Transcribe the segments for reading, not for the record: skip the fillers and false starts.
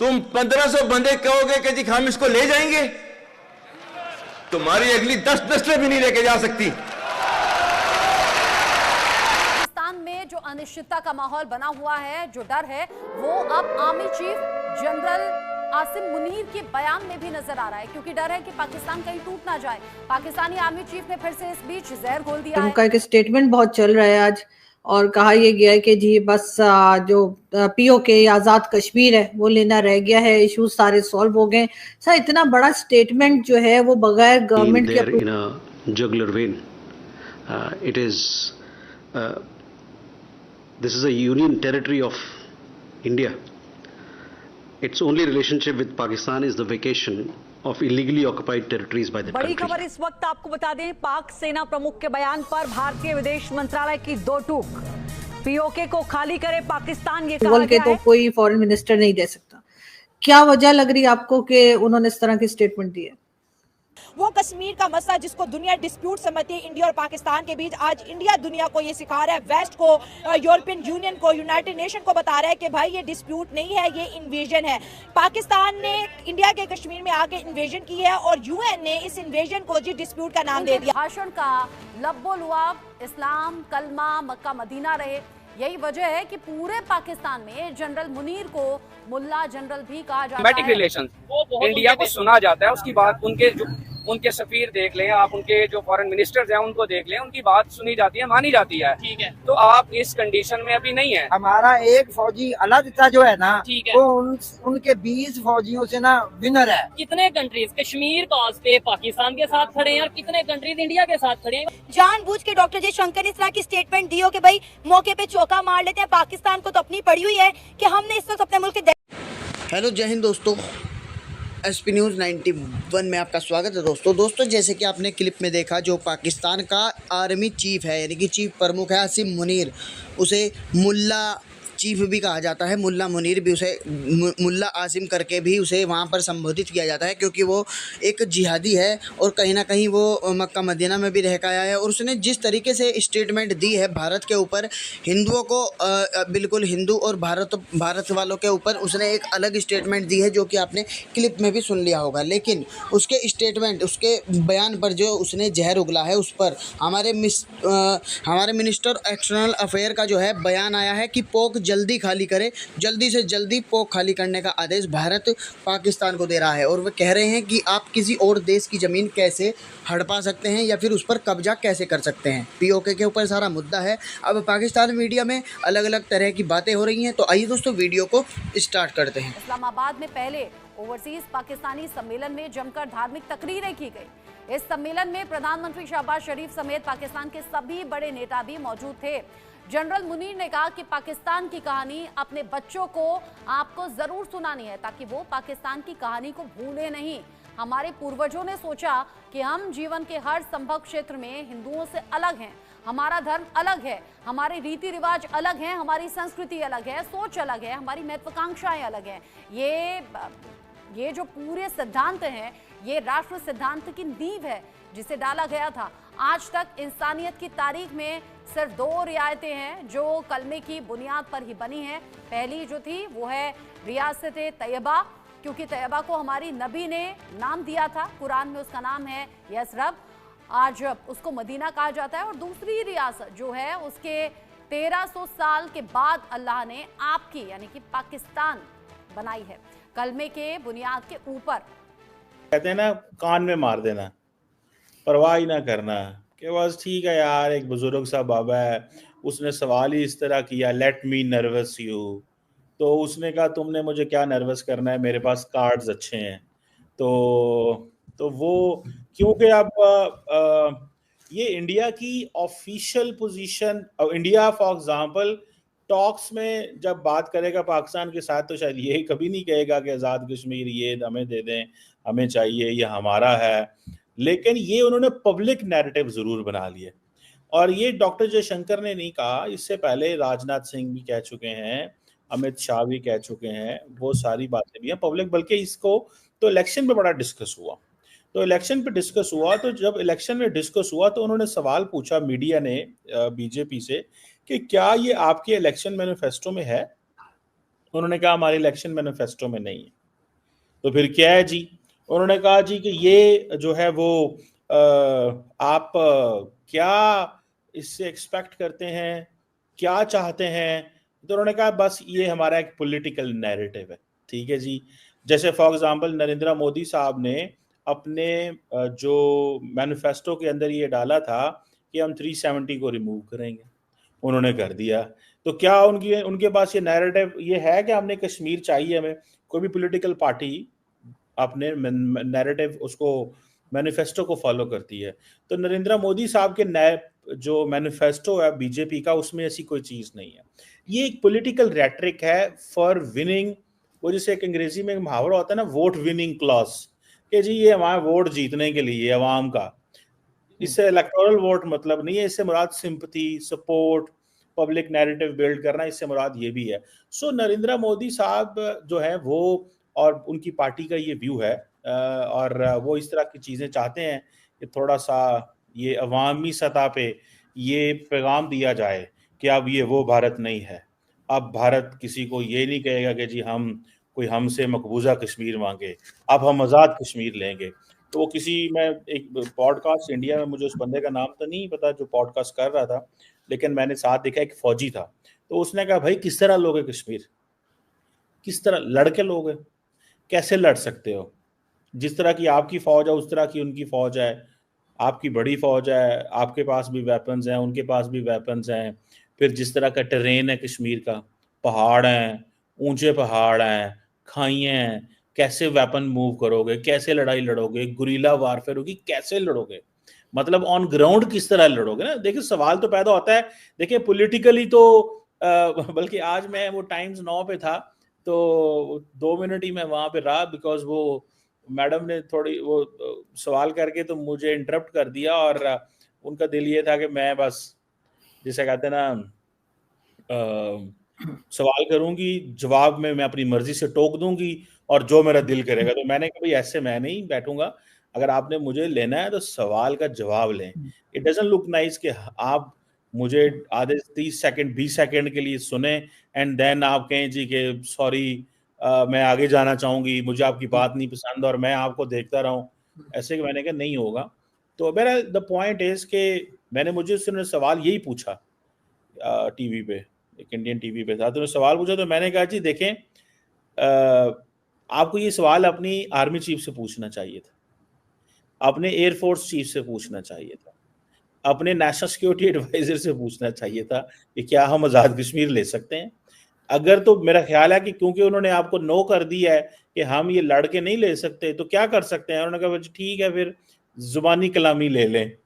तुम 1500 बंदे कहोगे कि जी हम इसको ले जाएंगे, तुम्हारी अगली 10 नस्लें भी नहीं लेके जा सकती। पाकिस्तान में जो अनिश्चितता का माहौल बना हुआ है, जो डर है, वो अब army chief general Asim Munir के बयान में भी नजर आ रहा है, क्योंकि डर है कि पाकिस्तान कहीं टूट ना जाए। पाकिस्तानी आर्मी चीफ ने फिर से इस बीच जहर घोल दिया है। उनका एक स्टेटमेंट बहुत चल रहा है आज, और कहा यह गया है कि जी बस जो पीओके आजाद कश्मीर है वो लेना रह गया है, इश्यूज सारे सॉल्व हो गए। सर इतना बड़ा स्टेटमेंट जो है वो बगैर गवर्नमेंट के in a jugular vein, it is this is a union territory of India. Its only relationship with Pakistan is the vacation of illegally occupied territories by the country. बड़ी खबर इस वक्त आपको बता दें, पाक सेना प्रमुख के बयान पर भारतीय विदेश मंत्रालय की दो टूक। पीओके को खाली करे पाकिस्तान, ये कहा गया तो कोई फॉरेन मिनिस्टर नहीं दे सकता। क्या वजह लग रही है आपको कि उन्होंने इस तरह की स्टेटमेंट दी है? वो कश्मीर का मसला जिसको दुनिया डिस्प्यूट समझती है इंडिया और पाकिस्तान के बीच, आज इंडिया दुनिया को ये सिखा रहा है, वेस्ट को, यूरोपियन यूनियन को, यूनाइटेड नेशन को बता रहा है कि भाई ये डिस्प्यूट नहीं है, ये इन्वेजन है। पाकिस्तान ने इंडिया के कश्मीर में आके इन्वेजन की है और यूएन ने इस इन्वेजन को जी डिस्प्यूट का नाम दे दिया। भाषण का लब्बो लुआब इस्लाम, कलमा, मक्का मदीना रहे। यही वजह है कि पूरे पाकिस्तान में जनरल मुनीर को मुल्ला जनरल भी कहा जाता है। रिलेशन इंडिया को सुना जाता है, उसकी बात उनके सफीर देख लें आप, उनके जो फॉरेन मिनिस्टर्स हैं उनको देख लें, उनकी बात सुनी जाती है, मानी जाती है। ठीक है, तो आप इस कंडीशन में अभी नहीं है। हमारा एक फौजी अलग था जो है ना, ठीक है, वो उनके 20 फौजियों से ना विनर है। कितने कंट्रीज कश्मीर कॉज पे पाकिस्तान के साथ खड़े हैं और कितने कंट्रीज इंडिया के साथ खड़े हैं। जानबूझ के डॉक्टर जयशंकर ने इस तरह की स्टेटमेंट दी हो कि भाई मौके पे चौका मार लेते हैं। पाकिस्तान को तो अपनी पड़ी हुई है कि हमने इस वक्त अपने मुल्क के। हेलो जय हिंद दोस्तों, एसपी न्यूज़ 91 में आपका स्वागत है। दोस्तों जैसे कि आपने क्लिप में देखा, जो पाकिस्तान का आर्मी चीफ है यानी कि चीफ प्रमुख है आसिम मुनीर, उसे मुल्ला चीफ भी कहा जाता है, मुल्ला मुनीर भी, उसे मुल्ला आसिम करके भी उसे वहाँ पर संबोधित किया जाता है, क्योंकि वो एक जिहादी है और कहीं ना कहीं वो मक्का मदीना में भी रह के आया है। और उसने जिस तरीके से स्टेटमेंट दी है भारत के ऊपर, हिंदुओं को बिल्कुल हिंदू और भारत वालों के ऊपर उसने एक अलग स्टेटमेंट दी है, जो कि आपने क्लिप में भी सुन लिया होगा। लेकिन उसके स्टेटमेंट, उसके बयान पर जो उसने जहर उगला है, उस पर हमारे मिनिस्टर एक्सटर्नल अफेयर का जो है बयान आया है कि पोक जल्दी खाली करे, जल्दी से जल्दी पोक खाली करने का आदेश भारत पाकिस्तान को दे रहा है। और वे कह रहे हैं कि आप किसी और देश की ज़मीन कैसे हड़पा सकते हैं या फिर उस पर कब्जा कैसे कर सकते हैं। पीओके के ऊपर सारा मुद्दा है। अब पाकिस्तान मीडिया में अलग अलग तरह की बातें हो रही हैं, तो आइए दोस्तों वीडियो को स्टार्ट करते हैं। इस्लामाबाद में पहले ओवरसीज पाकिस्तानी सम्मेलन में जमकर धार्मिक तकरीरें की गई। इस सम्मेलन में प्रधानमंत्री शहबाज शरीफ समेत पाकिस्तान के सभी बड़े नेता भी मौजूद थे। जनरल मुनीर ने कहा कि पाकिस्तान की कहानी अपने बच्चों को आपको जरूर सुनानी है, ताकि वो पाकिस्तान की कहानी को भूले नहीं। हमारे पूर्वजों ने सोचा कि हम जीवन के हर संभव क्षेत्र में हिंदुओं से अलग हैं, हमारा धर्म अलग है, हमारे रीति रिवाज अलग हैं, हमारी संस्कृति अलग है, सोच अलग है, हमारी महत्वाकांक्षाएं अलग हैं। ये जो पूरे सिद्धांत हैं, ये राष्ट्र सिद्धांत की नींव है जिसे डाला गया था। आज तक इंसानियत की तारीख में सिर्फ 2 रियायतें हैं जो कलमे की बुनियाद पर ही बनी हैं। पहली जो थी वो है रियासत तैयबा, क्योंकि तैयबा को हमारी नबी ने नाम दिया था, कुरान में उसका नाम है यसरब, आज उसको मदीना कहा जाता है। और दूसरी रियासत जो है उसके 1300 साल के बाद अल्लाह ने आपकी यानी कि पाकिस्तान बनाई है, कलमे के बुनियाद के ऊपर। कहते हैं ना, कान में मार देना, परवाह ही ना करना कि बस ठीक है यार, एक बुजुर्ग सा बाबा है, उसने सवाल ही इस तरह किया, लेट मी नर्वस यू, तो उसने कहा तुमने मुझे क्या नर्वस करना है, मेरे पास कार्ड्स अच्छे हैं। तो वो क्योंकि अब ये इंडिया की official position, India for example talks में जब बात करेगा पाकिस्तान के साथ, तो शायद ये कभी नहीं कहेगा कि आज़ाद कश्मीर ये हमें दे दें, हमें चाहिए, ये हमारा है। लेकिन ये उन्होंने पब्लिक नैरेटिव ज़रूर बना लिए। और ये डॉक्टर जयशंकर ने नहीं कहा, इससे पहले राजनाथ सिंह भी कह चुके हैं, अमित शाह भी कह चुके हैं, वो सारी बातें भी हैं पब्लिक। बल्कि इसको तो इलेक्शन पे बड़ा डिस्कस हुआ, तो जब इलेक्शन में डिस्कस हुआ तो उन्होंने सवाल पूछा मीडिया ने बीजेपी से कि क्या ये आपके इलेक्शन मैनिफेस्टो में है। उन्होंने कहा हमारे इलेक्शन मैनिफेस्टो में नहीं है। तो फिर क्या है जी? उन्होंने कहा जी कि ये जो है वो आप क्या इससे एक्सपेक्ट करते हैं, क्या चाहते हैं? तो उन्होंने कहा बस ये हमारा एक पॉलिटिकल नैरेटिव है। ठीक है जी। जैसे फॉर एग्जांपल नरेंद्र मोदी साहब ने अपने जो मैनिफेस्टो के अंदर ये डाला था कि हम 370 को रिमूव करेंगे, उन्होंने कर दिया। तो क्या उनके पास ये नैरेटिव ये है कि हमने कश्मीर चाहिए हमें? कोई भी पॉलिटिकल पार्टी अपने नैरेटिव उसको मैनिफेस्टो को फॉलो करती है। तो नरेंद्र मोदी साहब के नए जो मैनिफेस्टो है बीजेपी का, उसमें ऐसी कोई चीज नहीं है। ये एक पॉलिटिकल रेटरिक है फॉर विनिंग। वो जैसे एक अंग्रेजी में एक मुहावरा होता है ना, वोट विनिंग क्लॉज, कि जी ये हमारा वोट जीतने के लिए अवाम का। इससे इलेक्टोरल वोट मतलब नहीं है, इससे मुराद sympathy, support, public narrative build करना, इससे मुराद ये भी है। सो नरेंद्र मोदी साहब जो है वो और उनकी पार्टी का ये व्यू है और वो इस तरह की चीज़ें चाहते हैं कि थोड़ा सा ये अवामी सतह पे ये पैगाम दिया जाए कि अब ये वो भारत नहीं है। अब भारत किसी को ये नहीं कहेगा कि जी हम कोई हमसे मकबूजा कश्मीर मांगे, अब हम आज़ाद कश्मीर लेंगे। तो वो मैं एक पॉडकास्ट इंडिया में, मुझे उस बंदे का नाम तो नहीं पता जो पॉडकास्ट कर रहा था, लेकिन मैंने साथ देखा एक फौजी था। तो उसने कहा भाई किस तरह लोगे कश्मीर, किस तरह लड़के लोगे, कैसे लड़ सकते हो? जिस तरह की आपकी फौज है उस तरह की उनकी फौज है, आपकी बड़ी फौज है, आपके पास भी वेपन्स हैं, उनके पास भी वेपन्स हैं। फिर जिस तरह का टेरेन है कश्मीर का, पहाड़ हैं, ऊंचे पहाड़ हैं, खाइयाँ हैं, कैसे वेपन मूव करोगे, कैसे लड़ाई लड़ोगे, गुरीला वारफेयर होगी, कैसे लड़ोगे? मतलब ऑन ग्राउंड किस तरह लड़ोगे ना। देखिए सवाल तो पैदा होता है। देखिए पॉलिटिकली तो बल्कि आज मैं वो टाइम्स 9 पे था, तो 2 मिनट ही मैं वहां पे रहा, बिकॉज वो मैडम ने थोड़ी वो सवाल करके तो मुझे इंटरप्ट कर दिया, और उनका दिल ये था कि मैं बस जिसे कहते हैं ना सवाल करूंगी, जवाब में मैं अपनी मर्जी से टोक दूंगी और जो मेरा दिल करेगा। तो मैंने कहा भाई ऐसे मैं नहीं बैठूंगा, अगर आपने मुझे लेना है तो सवाल का जवाब लें। इट डजंट लुक नाइस कि आप मुझे आधे 30 सेकंड 20 सेकंड के लिए सुने एंड देन आप कहें जी कि सॉरी मैं आगे जाना चाहूंगी, मुझे आपकी बात नहीं पसंद और मैं आपको देखता रहूं। ऐसे मैंने कहा नहीं होगा। तो मेरा द पॉइंट इज कि मुझे उसने सवाल यही पूछा टीवी पे, एक इंडियन टीवी पे था, तो सवाल पूछा, तो मैंने कहा जी देखें आपको ये सवाल अपनी आर्मी चीफ से पूछना चाहिए था, अपने एयरफोर्स चीफ से पूछना चाहिए था, अपने नेशनल सिक्योरिटी एडवाइजर से पूछना चाहिए था कि क्या हम आज़ाद कश्मीर ले सकते हैं। अगर तो मेरा ख्याल है कि क्योंकि उन्होंने आपको नो कर दिया है कि हम ये लड़के नहीं ले सकते, तो क्या कर सकते हैं? उन्होंने कहा ठीक है फिर जुबानी कलामी ले लें।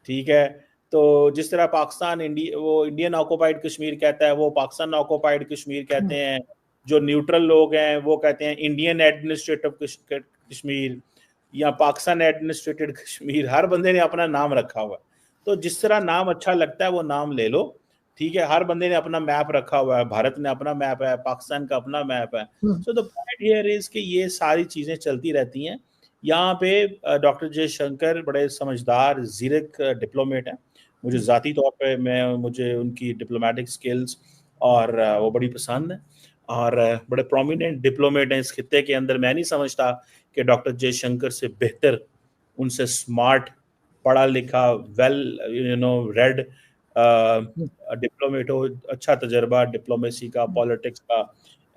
ठीक है, तो जिस तरह पाकिस्तान वो इंडियन ऑक्युपाइड कश्मीर कहता है, वो पाकिस्तान ऑक्युपाइड कश्मीर कहते हैं। जो न्यूट्रल लोग हैं वो कहते हैं इंडियन एडमिनिस्ट्रेटिव कश्मीर या पाकिस्तान एडमिनिस्ट्रेटेड कश्मीर। हर बंदे ने अपना नाम रखा हुआ है, तो जिस तरह नाम अच्छा लगता है वो नाम ले लो। ठीक है, हर बंदे ने अपना मैप रखा हुआ है, भारत ने अपना मैप है, पाकिस्तान का अपना मैप है। So the point here is कि ये सारी चीजें चलती रहती हैं। यहाँ पे डॉक्टर जयशंकर बड़े समझदार ज़ीरक डिप्लोमेट हैं। मुझे ज़ाती तौर पे मुझे उनकी डिप्लोमेटिक स्किल्स और वो बड़ी पसंद है, और बड़े प्रोमिनेंट डिप्लोमेट हैं इस खित्ते के अंदर। मैं नहीं समझता कि डॉक्टर जयशंकर से बेहतर, उनसे स्मार्ट, पढ़ा लिखा, वेल रेड डिप्लोमेट हो, अच्छा तजर्बा डिप्लोमेसी का, पॉलिटिक्स का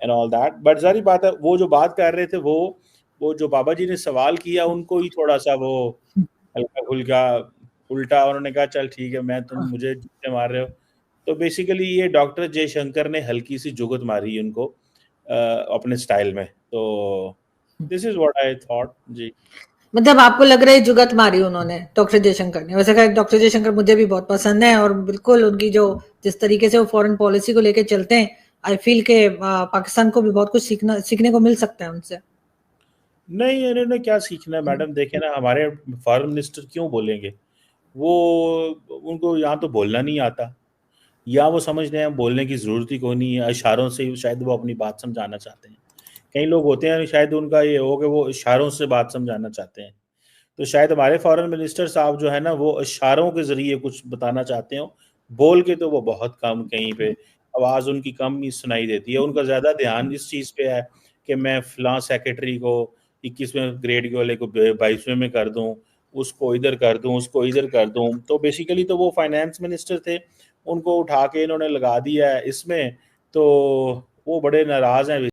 एंड ऑल दैट। बट सारी बात है, वो जो बात कर रहे थे वो जो बाबा जी ने सवाल किया उनको ही थोड़ा सा वो हल्का फुल्का उल्टा, उन्होंने कहा चल ठीक है मैं तुम मुझे जुत्ते मार रहे हो। तो बेसिकली ये डॉक्टर जयशंकर ने हल्की सी जुगत मारी उनको अपने स्टाइल में। तो this is what I thought जी। मतलब आपको लग रहा है जुगत मारी उन्होंने डॉक्टर जयशंकर ने? वैसे डॉक्टर जयशंकर मुझे भी बहुत पसंद है, और बिल्कुल उनकी जो जिस तरीके से वो फॉरेन पॉलिसी को लेके चलते हैं, आई फील के पाकिस्तान को भी बहुत कुछ सीखने को मिल सकता है उनसे। नहीं, इन्होंने क्या सीखना है मैडम? देखे ना, हमारे फॉरेन मिनिस्टर क्यों बोलेंगे? वो उनको यहाँ तो बोलना नहीं आता, या वो समझ रहे हैं बोलने की ज़रूरत ही कोई नहीं है, इशारों से शायद वो अपनी बात समझाना चाहते हैं। कई लोग होते हैं शायद उनका ये हो कि वो इशारों से बात समझाना चाहते हैं। तो शायद हमारे फॉरेन मिनिस्टर साहब जो है ना, वो इशारों के ज़रिए कुछ बताना चाहते हो, बोल के तो वो बहुत कम कहीं पे आवाज़ उनकी कम ही सुनाई देती है। उनका ज़्यादा ध्यान इस चीज़ पे है कि मैं फलां सेक्रेटरी को 21वें ग्रेड के वाले को 22वें में कर दूं, उसको इधर कर दूं, उसको इधर कर दूं। तो बेसिकली तो वो फाइनेंस मिनिस्टर थे, उनको उठा के इन्होंने लगा दिया है इसमें, तो वो बड़े नाराज़ हैं।